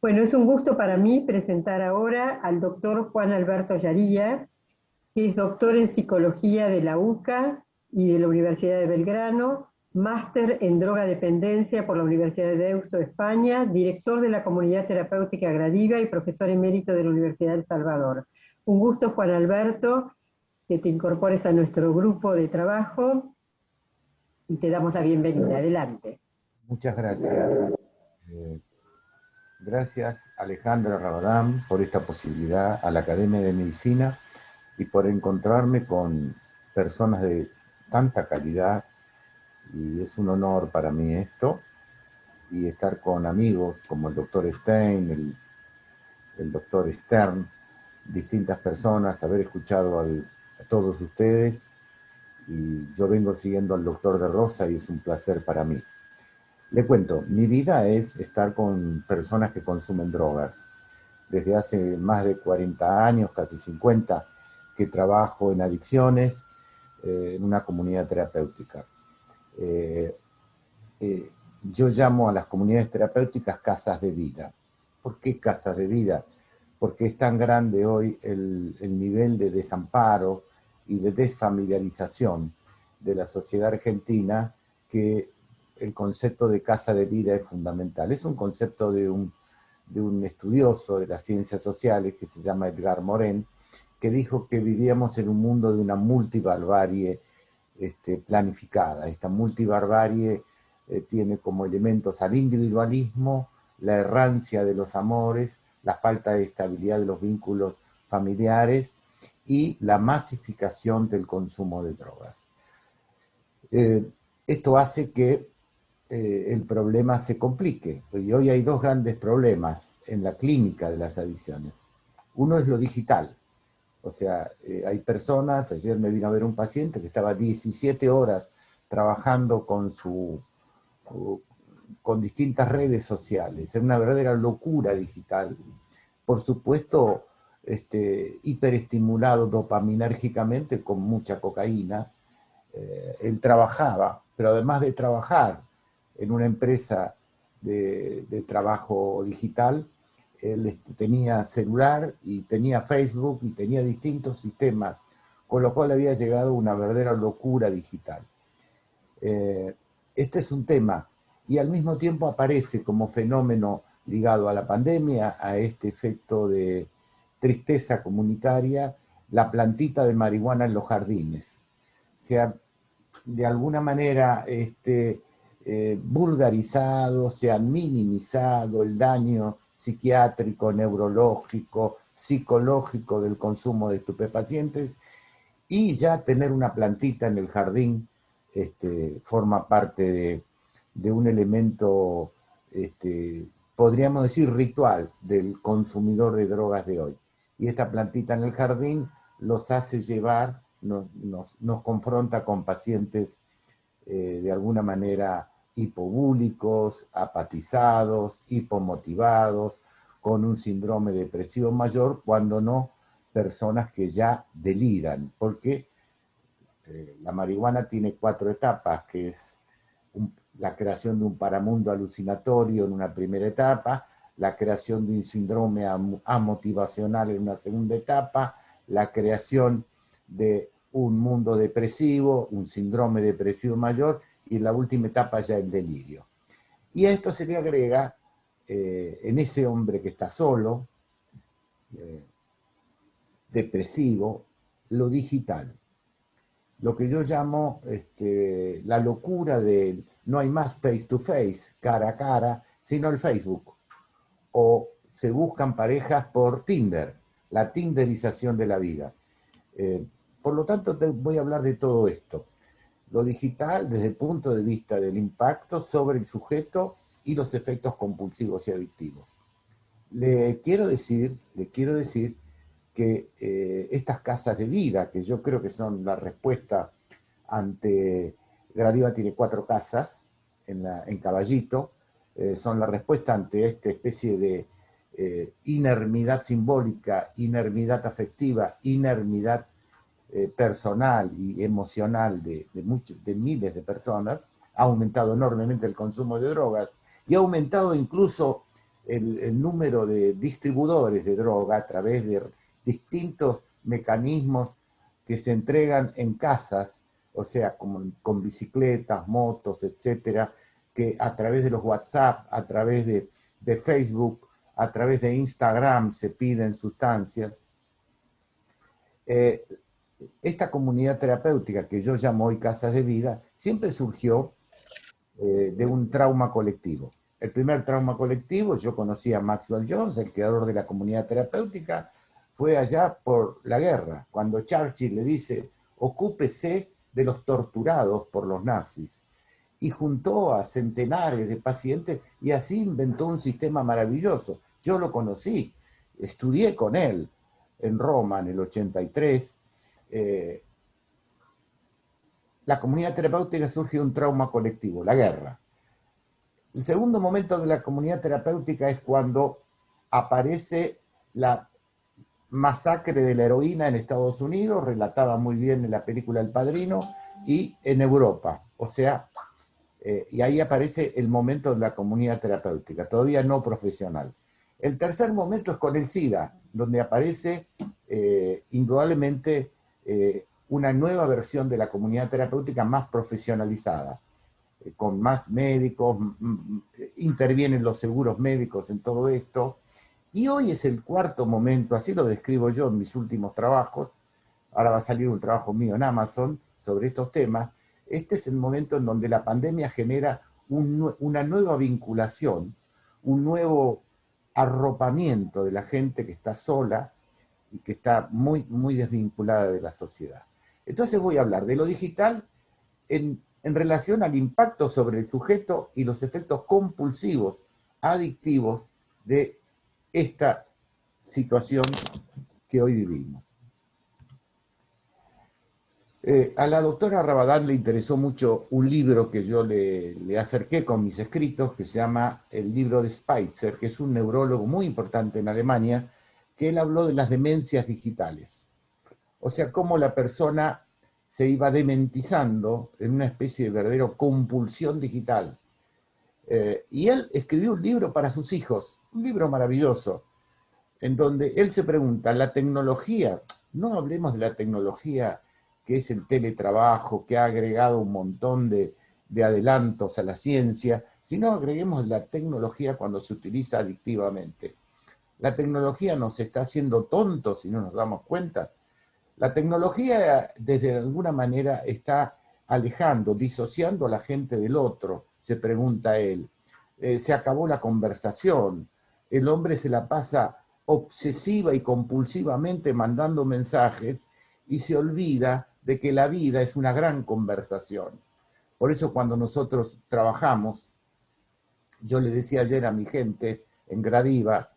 Bueno, es un gusto para mí presentar ahora al doctor Juan Alberto Yaría, que es doctor en psicología de la UCA y de la Universidad de Belgrano, máster en drogadependencia por la Universidad de Deusto, España, director de la Comunidad Terapéutica Gradiva y profesor emérito de la Universidad de El Salvador. Un gusto, Juan Alberto, que te incorpores a nuestro grupo de trabajo y te damos la bienvenida. Adelante. Muchas gracias. Eh, Gracias Alejandra Rabadán por esta posibilidad a la Academia de Medicina y por encontrarme con personas de tanta calidad, y es un honor para mí esto, y estar con amigos como el doctor Stein, el doctor Stern, distintas personas, haber escuchado a todos ustedes, y yo vengo siguiendo al doctor de Rosa y es un placer para mí. Le cuento, mi vida es estar con personas que consumen drogas. Desde hace más de 40 años, casi 50, que trabajo en adicciones en una comunidad terapéutica. Eh, yo llamo a las comunidades terapéuticas casas de vida. ¿Por qué casas de vida? Porque es tan grande hoy el nivel de desamparo y de desfamiliarización de la sociedad argentina que el concepto de casa de vida es fundamental. Es un concepto de un estudioso de las ciencias sociales que se llama Edgar Morin, que dijo que vivíamos en un mundo de una multibarbarie planificada. Esta multibarbarie tiene como elementos al individualismo, la errancia de los amores, la falta de estabilidad de los vínculos familiares y la masificación del consumo de drogas. Esto hace que el problema se complique. Y hoy hay dos grandes problemas en la clínica de las adicciones. Uno es lo digital. O sea, hay personas, ayer me vino a ver un paciente que estaba 17 horas trabajando con distintas redes sociales, es una verdadera locura digital. Por supuesto, hiperestimulado dopaminérgicamente con mucha cocaína. Él trabajaba, pero además de trabajar en una empresa de trabajo digital, él tenía celular y tenía Facebook y tenía distintos sistemas, con lo cual había llegado a una verdadera locura digital. Este es un tema, y al mismo tiempo aparece como fenómeno ligado a la pandemia, a este efecto de tristeza comunitaria, la plantita de marihuana en los jardines. Se ha de alguna manera vulgarizado, se ha minimizado el daño psiquiátrico, neurológico, psicológico del consumo de estupefacientes, y ya tener una plantita en el jardín forma parte de un elemento, podríamos decir, ritual del consumidor de drogas de hoy. Y esta plantita en el jardín los hace llevar, nos confronta con pacientes de alguna manera hipobúlicos, apatizados, hipomotivados, con un síndrome depresivo mayor, cuando no personas que ya deliran, porque la marihuana tiene 4 etapas, que es la creación de un paramundo alucinatorio en una primera etapa, la creación de un síndrome amotivacional en una segunda etapa, la creación de un mundo depresivo, un síndrome depresivo mayor, y en la última etapa ya el delirio. Y a esto se le agrega, en ese hombre que está solo, depresivo, lo digital. Lo que yo llamo la locura de no hay más face to face, cara a cara, sino el Facebook. O se buscan parejas por Tinder, la tinderización de la vida. Por lo tanto, te voy a hablar de todo esto. Lo digital desde el punto de vista del impacto sobre el sujeto y los efectos compulsivos y adictivos. Le quiero decir que estas casas de vida, que yo creo que son la respuesta ante... Gradiva tiene 4 casas en Caballito, son la respuesta ante esta especie de inermidad simbólica, inermidad afectiva, inermidad personal y emocional de miles de personas. Ha aumentado enormemente el consumo de drogas y ha aumentado incluso el número de distribuidores de droga a través de distintos mecanismos que se entregan en casas, o sea, con bicicletas, motos, etcétera, que a través de los WhatsApp, a través de Facebook, a través de Instagram se piden sustancias. Esta comunidad terapéutica que yo llamo hoy Casas de Vida, siempre surgió de un trauma colectivo. El primer trauma colectivo, yo conocí a Maxwell Jones, el creador de la comunidad terapéutica, fue allá por la guerra, cuando Churchill le dice, ocúpese de los torturados por los nazis. Y juntó a centenares de pacientes y así inventó un sistema maravilloso. Yo lo conocí, estudié con él en Roma en el 83. La comunidad terapéutica surge de un trauma colectivo, la guerra. El segundo momento de la comunidad terapéutica es cuando aparece la masacre de la heroína en Estados Unidos, relatada muy bien en la película El Padrino, y en Europa. O sea, y ahí aparece el momento de la comunidad terapéutica, todavía no profesional. El tercer momento es con el SIDA, donde aparece indudablemente una nueva versión de la comunidad terapéutica más profesionalizada, con más médicos, intervienen los seguros médicos en todo esto, y hoy es el cuarto momento, así lo describo yo en mis últimos trabajos, ahora va a salir un trabajo mío en Amazon sobre estos temas. Este es el momento en donde la pandemia genera una nueva vinculación, un nuevo arropamiento de la gente que está sola y que está muy, muy desvinculada de la sociedad. Entonces voy a hablar de lo digital en relación al impacto sobre el sujeto y los efectos compulsivos, adictivos de esta situación que hoy vivimos. A la doctora Rabadán le interesó mucho un libro que yo le acerqué con mis escritos, que se llama el libro de Spitzer, que es un neurólogo muy importante en Alemania, que él habló de las demencias digitales. O sea, cómo la persona se iba dementizando en una especie de verdadera compulsión digital. Y él escribió un libro para sus hijos, un libro maravilloso, en donde él se pregunta, la tecnología, no hablemos de la tecnología que es el teletrabajo, que ha agregado un montón de adelantos a la ciencia, sino agreguemos la tecnología cuando se utiliza adictivamente. La tecnología nos está haciendo tontos si no nos damos cuenta. La tecnología, desde alguna manera, está alejando, disociando a la gente del otro, se pregunta él. Se acabó la conversación. El hombre se la pasa obsesiva y compulsivamente mandando mensajes y se olvida de que la vida es una gran conversación. Por eso cuando nosotros trabajamos, yo le decía ayer a mi gente en Gradiva,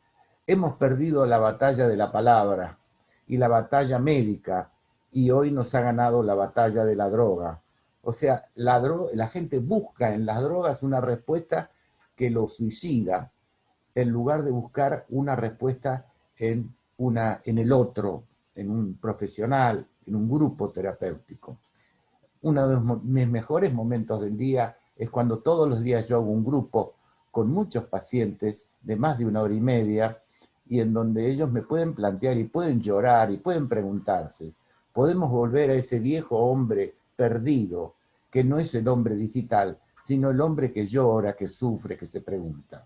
hemos perdido la batalla de la palabra y la batalla médica, y hoy nos ha ganado la batalla de la droga. O sea, la gente busca en las drogas una respuesta que lo suicida, en lugar de buscar una respuesta en el otro, en un profesional, en un grupo terapéutico. Uno de mis mejores momentos del día es cuando todos los días yo hago un grupo con muchos pacientes de más de 1 hora y media, y en donde ellos me pueden plantear y pueden llorar y pueden preguntarse, podemos volver a ese viejo hombre perdido, que no es el hombre digital, sino el hombre que llora, que sufre, que se pregunta.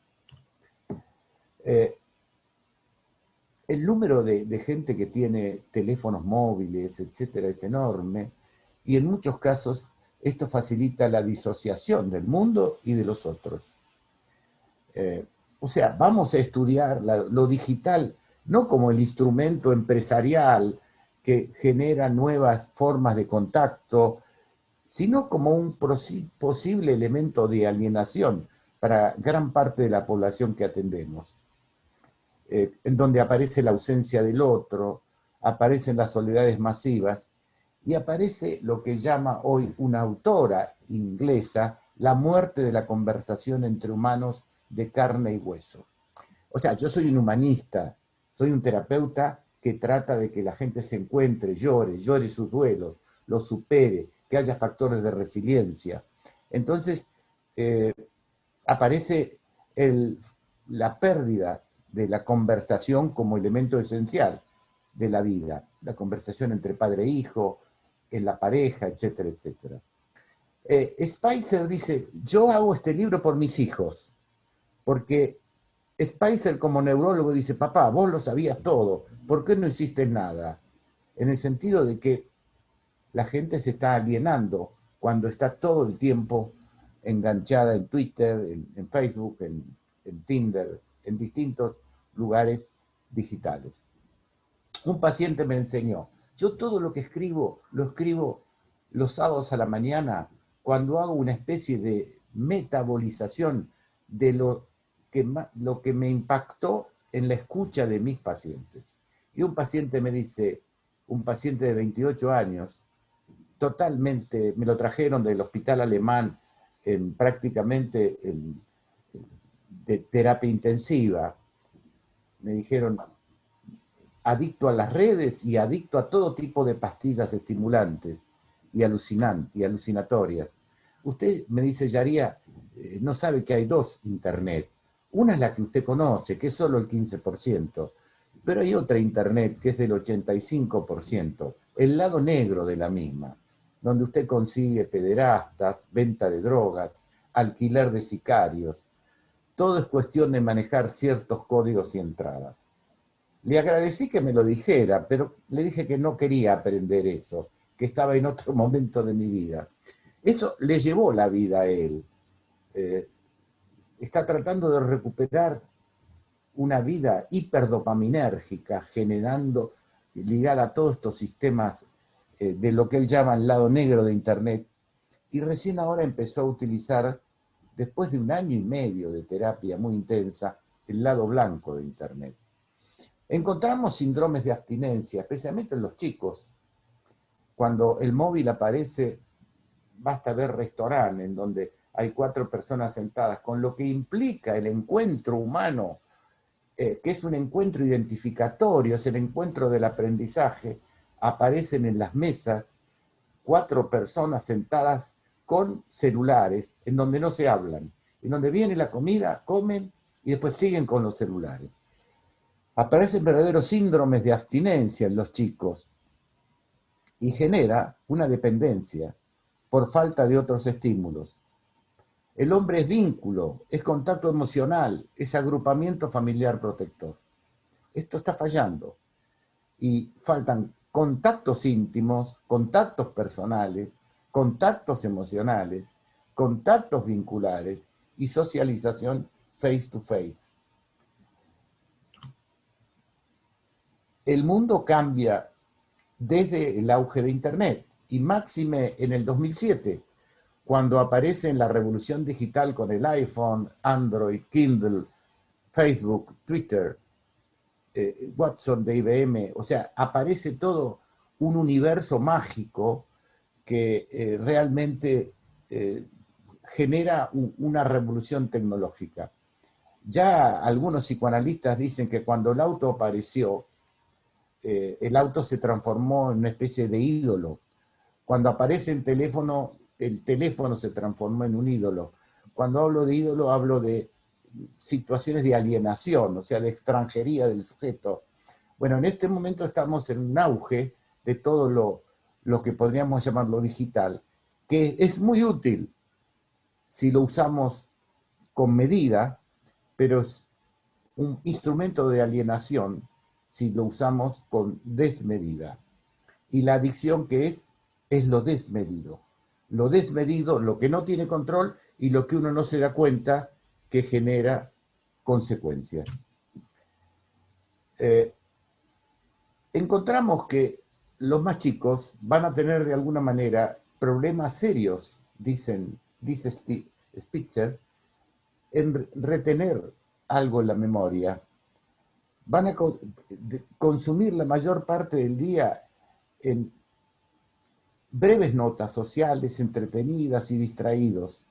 El número de gente que tiene teléfonos móviles, etcétera, es enorme, y en muchos casos esto facilita la disociación del mundo y de los otros. O sea, vamos a estudiar lo digital no como el instrumento empresarial que genera nuevas formas de contacto, sino como un posible elemento de alienación para gran parte de la población que atendemos. En donde aparece la ausencia del otro, aparecen las soledades masivas, y aparece lo que llama hoy una autora inglesa, la muerte de la conversación entre humanos de carne y hueso. O sea, yo soy un humanista, soy un terapeuta que trata de que la gente se encuentre, llore sus duelos, los supere, que haya factores de resiliencia. Entonces, aparece el la pérdida de la conversación como elemento esencial de la vida, la conversación entre padre e hijo, en la pareja, etcétera, etcétera. Spicer dice, yo hago este libro por mis hijos, porque Spicer como neurólogo dice, papá, vos lo sabías todo, ¿por qué no hiciste nada? En el sentido de que la gente se está alienando cuando está todo el tiempo enganchada en Twitter, en Facebook, en Tinder, en distintos lugares digitales. Un paciente me enseñó, yo todo lo que escribo, lo escribo los sábados a la mañana, cuando hago una especie de metabolización de lo que me impactó en la escucha de mis pacientes. Y un paciente me dice, un paciente de 28 años, totalmente, me lo trajeron del hospital alemán prácticamente de terapia intensiva. Me dijeron, adicto a las redes y adicto a todo tipo de pastillas estimulantes y alucinatorias. Usted me dice, Yaría, no sabe que hay dos Internet. Una es la que usted conoce, que es solo el 15%, pero hay otra Internet que es del 85%, el lado negro de la misma, donde usted consigue pederastas, venta de drogas, alquiler de sicarios. Todo es cuestión de manejar ciertos códigos y entradas. Le agradecí que me lo dijera, pero le dije que no quería aprender eso, que estaba en otro momento de mi vida. Esto le llevó la vida a él. Está tratando de recuperar una vida hiperdopaminérgica, generando, ligada a todos estos sistemas de lo que él llama el lado negro de Internet, y recién ahora empezó a utilizar, después de 1 año y medio de terapia muy intensa, el lado blanco de Internet. Encontramos síndromes de abstinencia, especialmente en los chicos. Cuando el móvil aparece, basta ver restaurantes en donde hay 4 personas sentadas, con lo que implica el encuentro humano, que es un encuentro identificatorio, es el encuentro del aprendizaje. Aparecen en las mesas 4 personas sentadas con celulares, en donde no se hablan, en donde viene la comida, comen y después siguen con los celulares. Aparecen verdaderos síndromes de abstinencia en los chicos y genera una dependencia por falta de otros estímulos. El hombre es vínculo, es contacto emocional, es agrupamiento familiar protector. Esto está fallando y faltan contactos íntimos, contactos personales, contactos emocionales, contactos vinculares y socialización face to face. El mundo cambia desde el auge de Internet y máxime en el 2007, cuando aparece en la revolución digital con el iPhone, Android, Kindle, Facebook, Twitter, Watson de IBM, o sea, aparece todo un universo mágico que realmente genera una revolución tecnológica. Ya algunos psicoanalistas dicen que cuando el auto apareció, el auto se transformó en una especie de ídolo. Cuando aparece el teléfono se transformó en un ídolo. Cuando hablo de ídolo, hablo de situaciones de alienación, o sea, de extranjería del sujeto. Bueno, en este momento estamos en un auge de todo lo que podríamos llamarlo digital, que es muy útil si lo usamos con medida, pero es un instrumento de alienación si lo usamos con desmedida. Y la adicción que es lo desmedido. Lo desmedido, lo que no tiene control y lo que uno no se da cuenta que genera consecuencias. Encontramos que los más chicos van a tener de alguna manera problemas serios, dice Spitzer, en retener algo en la memoria. Van a consumir la mayor parte del día en breves notas sociales, entretenidas y distraídos,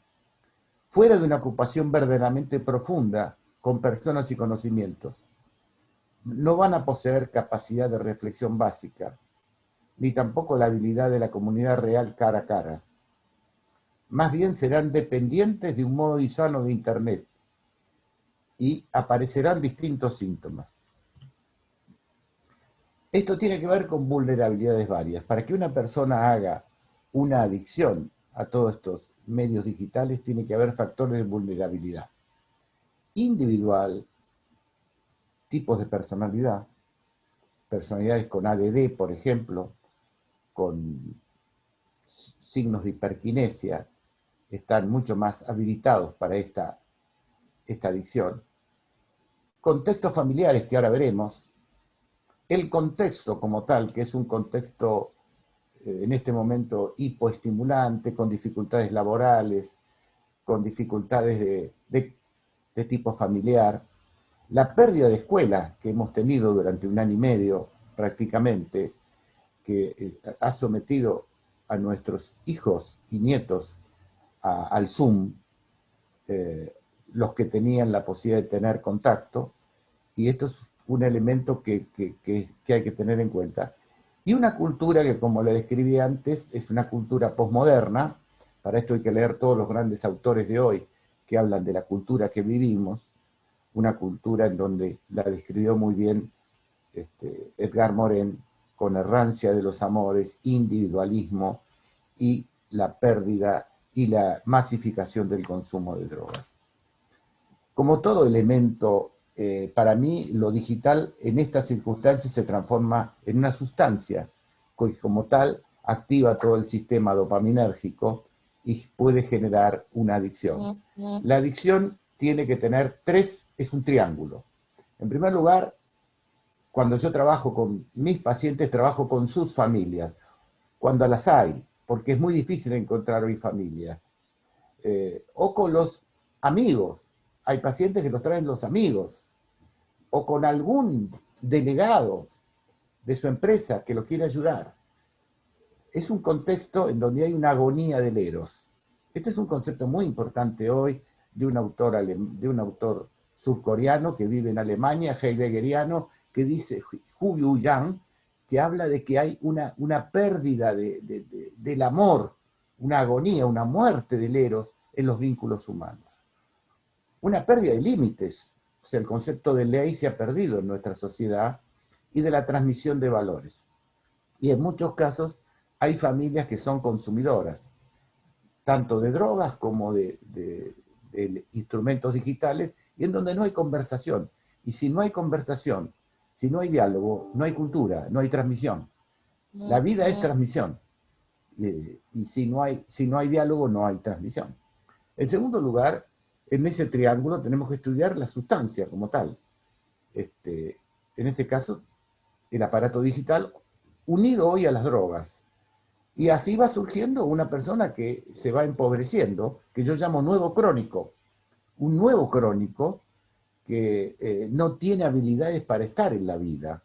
fuera de una ocupación verdaderamente profunda con personas y conocimientos. No van a poseer capacidad de reflexión básica, ni tampoco la habilidad de la comunidad real cara a cara. Más bien serán dependientes de un modo insano de Internet. y aparecerán distintos síntomas. Esto tiene que ver con vulnerabilidades varias. Para que una persona haga una adicción a todos estos medios digitales, tiene que haber factores de vulnerabilidad individual, tipos de personalidad, personalidades con ADD, por ejemplo, con signos de hiperquinesia, están mucho más habilitados para esta adicción. Contextos familiares que ahora veremos, el contexto como tal, que es un contexto en este momento hipoestimulante, con dificultades laborales, con dificultades de tipo familiar, la pérdida de escuela que hemos tenido durante 1 año y medio prácticamente, que ha sometido a nuestros hijos y nietos al Zoom, los que tenían la posibilidad de tener contacto, y esto es un elemento que hay que tener en cuenta. Y una cultura que, como le describí antes, es una cultura posmoderna. Para esto hay que leer todos los grandes autores de hoy que hablan de la cultura que vivimos, una cultura en donde la describió muy bien Edgar Morin, con errancia de los amores, individualismo y la pérdida y la masificación del consumo de drogas. Como todo elemento, para mí lo digital en estas circunstancias se transforma en una sustancia, que como tal activa todo el sistema dopaminérgico y puede generar una adicción. La adicción tiene que tener es un triángulo. En primer lugar, cuando yo trabajo con mis pacientes, trabajo con sus familias, cuando las hay, porque es muy difícil encontrar hoy familias, o con los amigos. Hay pacientes que los traen los amigos, o con algún delegado de su empresa que lo quiere ayudar. Es un contexto en donde hay una agonía del eros. Este es un concepto muy importante hoy de un autor surcoreano que vive en Alemania, heideggeriano, que dice, Hu Yu-yang, que habla de que hay una pérdida del amor, una agonía, una muerte del eros en los vínculos humanos. Una pérdida de límites, o sea, el concepto de ley se ha perdido en nuestra sociedad, y de la transmisión de valores. Y en muchos casos hay familias que son consumidoras, tanto de drogas como de instrumentos digitales, y en donde no hay conversación. Y si no hay conversación, si no hay diálogo, no hay cultura, no hay transmisión. La vida es transmisión. Y si no hay diálogo, no hay transmisión. En segundo lugar, en ese triángulo tenemos que estudiar la sustancia como tal. En este caso, el aparato digital unido hoy a las drogas. Y así va surgiendo una persona que se va empobreciendo, que yo llamo nuevo crónico. Un nuevo crónico que no tiene habilidades para estar en la vida,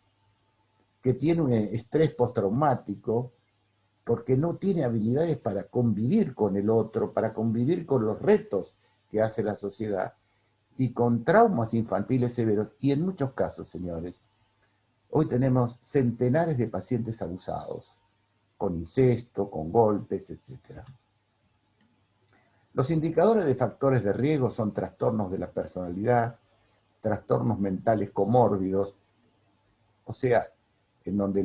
que tiene un estrés postraumático, porque no tiene habilidades para convivir con el otro, para convivir con los retos que hace la sociedad, y con traumas infantiles severos. Y en muchos casos, señores, hoy tenemos centenares de pacientes abusados, con incesto, con golpes, etc. Los indicadores de factores de riesgo son trastornos de la personalidad, trastornos mentales comórbidos, o sea, en donde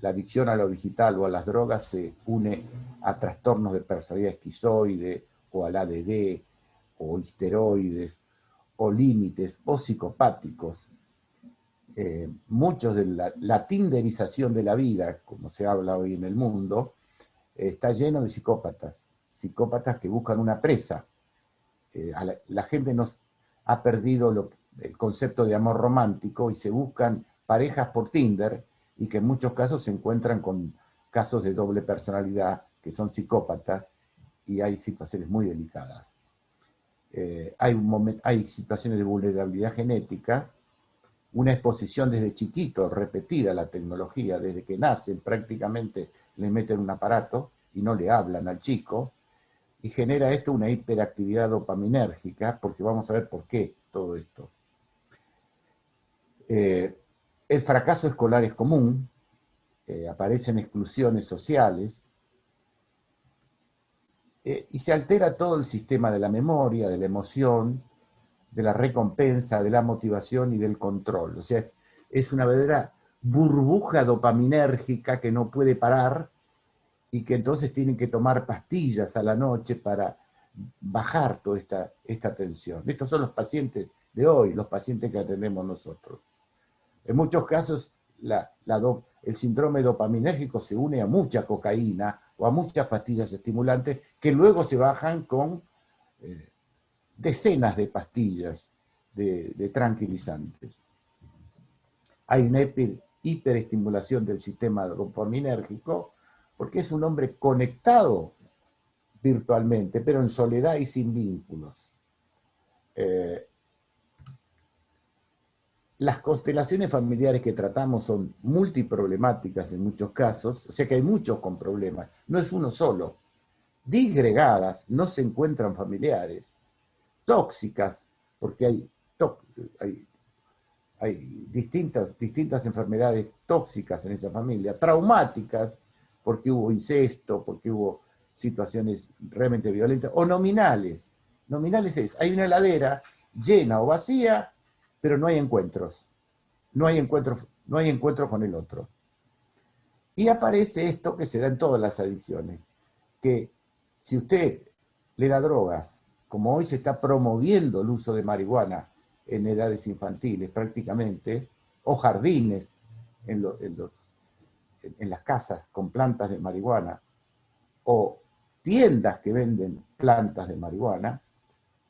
la adicción a lo digital o a las drogas se une a trastornos de personalidad esquizoide, o al ADD, o histeroides, o límites, o psicopáticos. Muchos de la tinderización de la vida, como se habla hoy en el mundo, está lleno de psicópatas que buscan una presa. La gente ha perdido el concepto de amor romántico y se buscan parejas por Tinder, y que en muchos casos se encuentran con casos de doble personalidad, que son psicópatas, y hay situaciones muy delicadas. Hay situaciones de vulnerabilidad genética, una exposición desde chiquito, repetida a la tecnología, desde que nacen prácticamente le meten un aparato y no le hablan al chico, y genera esto una hiperactividad dopaminérgica, porque vamos a ver por qué todo esto. El fracaso escolar es común, aparecen exclusiones sociales, y se altera todo el sistema de la memoria, de la emoción, de la recompensa, de la motivación y del control. O sea, es una verdadera burbuja dopaminérgica que no puede parar y que entonces tienen que tomar pastillas a la noche para bajar toda esta tensión. Estos son los pacientes de hoy, los pacientes que atendemos nosotros. En muchos casos, el síndrome dopaminérgico se une a mucha cocaína o a muchas pastillas estimulantes que luego se bajan con decenas de pastillas de tranquilizantes. Hay una hiperestimulación del sistema dopaminérgico porque es un hombre conectado virtualmente, pero en soledad y sin vínculos. Las constelaciones familiares que tratamos son multiproblemáticas en muchos casos, o sea que hay muchos con problemas, no es uno solo. Disgregadas, no se encuentran familiares. Tóxicas, porque hay distintas enfermedades tóxicas en esa familia. Traumáticas, porque hubo incesto, porque hubo situaciones realmente violentas. O nominales. Nominales hay una heladera llena o vacía, pero no hay encuentros. No hay encuentros con el otro. Y aparece esto que se da en todas las adicciones, que si usted le da drogas, como hoy se está promoviendo el uso de marihuana en edades infantiles prácticamente, o jardines en las casas con plantas de marihuana, o tiendas que venden plantas de marihuana,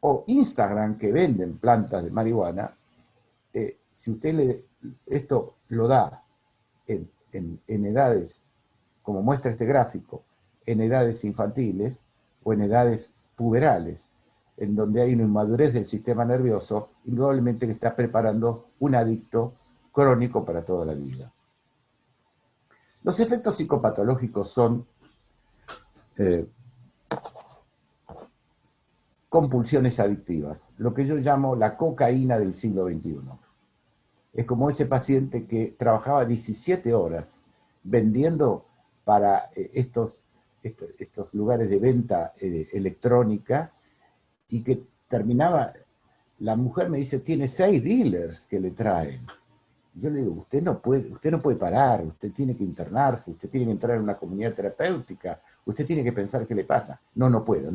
o Instagram que venden plantas de marihuana, si usted esto lo da en edades, como muestra este gráfico, en edades infantiles o en edades puberales, en donde hay una inmadurez del sistema nervioso, indudablemente que está preparando un adicto crónico para toda la vida. Los efectos psicopatológicos son compulsiones adictivas, lo que yo llamo la cocaína del siglo XXI. Es como ese paciente que trabajaba 17 horas vendiendo para estos lugares de venta electrónica y que terminaba, la mujer me dice, tiene 6 dealers que le traen. Yo le digo, usted no puede parar, usted tiene que internarse, usted tiene que entrar en una comunidad terapéutica, usted tiene que pensar qué le pasa. No puedo.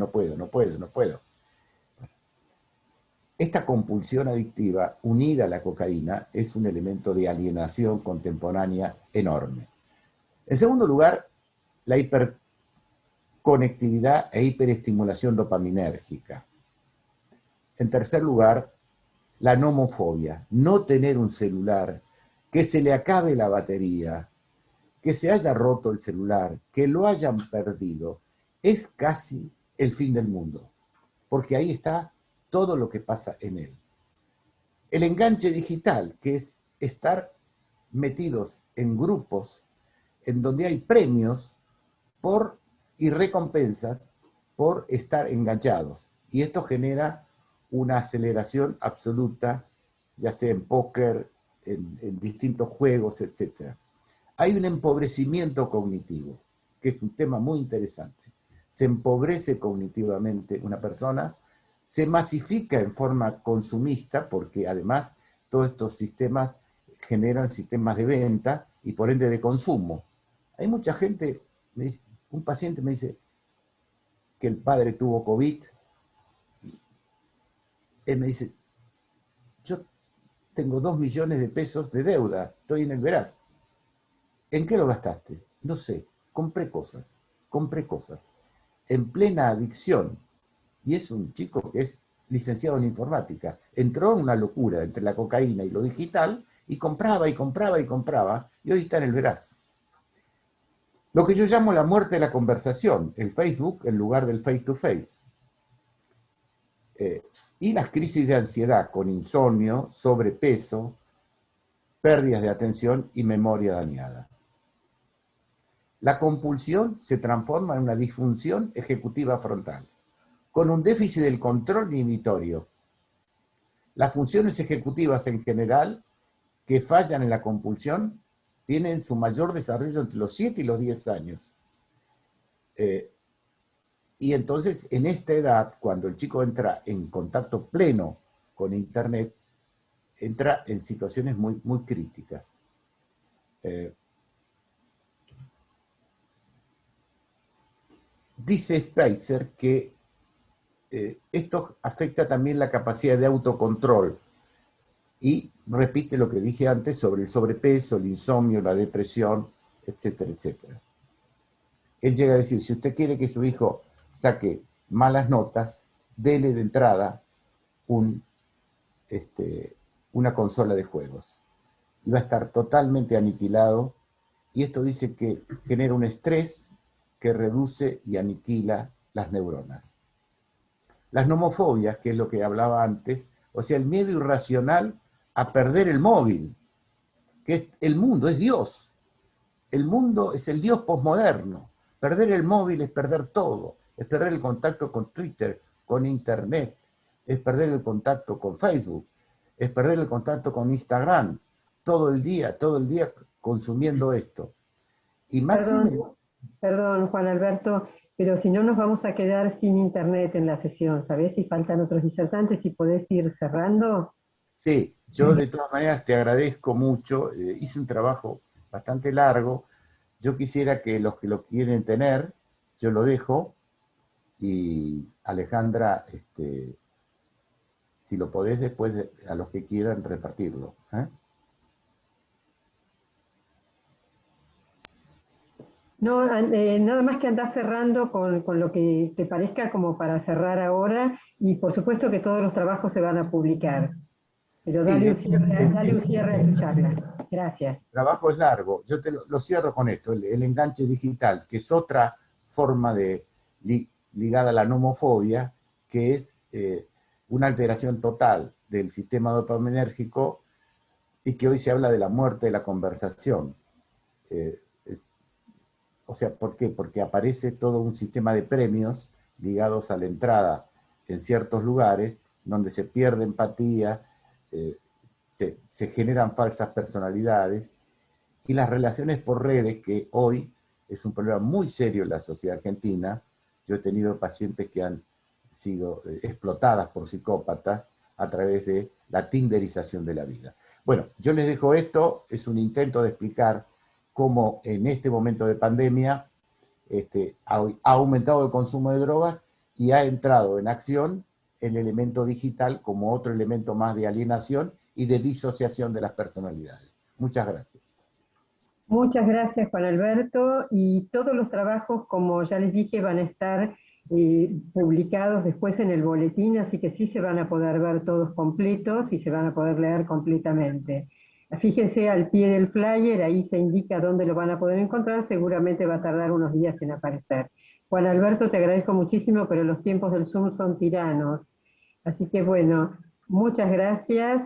Esta compulsión adictiva, unida a la cocaína, es un elemento de alienación contemporánea enorme. En segundo lugar, la hiperconectividad e hiperestimulación dopaminérgica. En tercer lugar, la nomofobia, no tener un celular, que se le acabe la batería, que se haya roto el celular, que lo hayan perdido, es casi el fin del mundo, porque ahí está todo lo que pasa en él. El enganche digital, que es estar metidos en grupos en donde hay premios y recompensas por estar enganchados. Y esto genera una aceleración absoluta, ya sea en póker, en distintos juegos, etc. Hay un empobrecimiento cognitivo, que es un tema muy interesante. Se empobrece cognitivamente una persona, se masifica en forma consumista, porque además todos estos sistemas generan sistemas de venta y por ende de consumo. Hay mucha gente, un paciente me dice que el padre tuvo COVID. Él me dice, yo tengo 2 millones de pesos de deuda, estoy en el veraz. ¿En qué lo gastaste? No sé, compré cosas. En plena adicción. Y es un chico que es licenciado en informática. Entró en una locura entre la cocaína y lo digital y compraba, y hoy está en el veraz. Lo que yo llamo la muerte de la conversación, el Facebook en lugar del face to face. Y las crisis de ansiedad con insomnio, sobrepeso, pérdidas de atención y memoria dañada. La compulsión se transforma en una disfunción ejecutiva frontal, con un déficit del control inhibitorio. Las funciones ejecutivas en general que fallan en la compulsión tienen su mayor desarrollo entre los 7 y los 10 años. Y entonces, en esta edad, cuando el chico entra en contacto pleno con Internet, entra en situaciones muy, muy críticas. Dice Spicer que esto afecta también la capacidad de autocontrol y repite lo que dije antes sobre el sobrepeso, el insomnio, la depresión, etcétera, etcétera. Él llega a decir, si usted quiere que su hijo saque malas notas, dele de entrada una consola de juegos. Y va a estar totalmente aniquilado, y esto dice que genera un estrés que reduce y aniquila las neuronas. Las nomofobias, que es lo que hablaba antes, o sea, el miedo irracional a perder el móvil, que es el mundo, es Dios. El mundo es el Dios posmoderno. Perder el móvil es perder todo, es perder el contacto con Twitter, con Internet, es perder el contacto con Facebook, es perder el contacto con Instagram, todo el día consumiendo esto. Y Perdón, Juan Alberto, pero si no nos vamos a quedar sin internet en la sesión, ¿sabés? Si faltan otros disertantes, si podés ir cerrando. Sí, yo de todas maneras te agradezco mucho, hice un trabajo bastante largo, yo quisiera que los que lo quieren tener, yo lo dejo, y Alejandra, si lo podés después a los que quieran repartirlo. No, nada más que andás cerrando con lo que te parezca como para cerrar ahora, y por supuesto que todos los trabajos se van a publicar. Pero Sí, dale un cierre a tu charla. Gracias. el trabajo es largo. Yo lo cierro con esto, el enganche digital, que es otra forma ligada a la nomofobia, que es una alteración total del sistema dopaminérgico y que hoy se habla de la muerte de la conversación. O sea, ¿por qué? Porque aparece todo un sistema de premios ligados a la entrada en ciertos lugares donde se pierde empatía, se generan falsas personalidades, y las relaciones por redes, que hoy es un problema muy serio en la sociedad argentina. Yo he tenido pacientes que han sido explotadas por psicópatas a través de la tinderización de la vida. Bueno, yo les dejo esto, es un intento de explicar cómo en este momento de pandemia ha aumentado el consumo de drogas y ha entrado en acción el elemento digital como otro elemento más de alienación y de disociación de las personalidades. Muchas gracias. Muchas gracias, Juan Alberto, y todos los trabajos, como ya les dije, van a estar publicados después en el boletín, así que sí se van a poder ver todos completos y se van a poder leer completamente. Fíjense al pie del flyer, ahí se indica dónde lo van a poder encontrar, seguramente va a tardar unos días en aparecer. Juan Alberto, te agradezco muchísimo, pero los tiempos del Zoom son tiranos. Así que bueno, muchas gracias.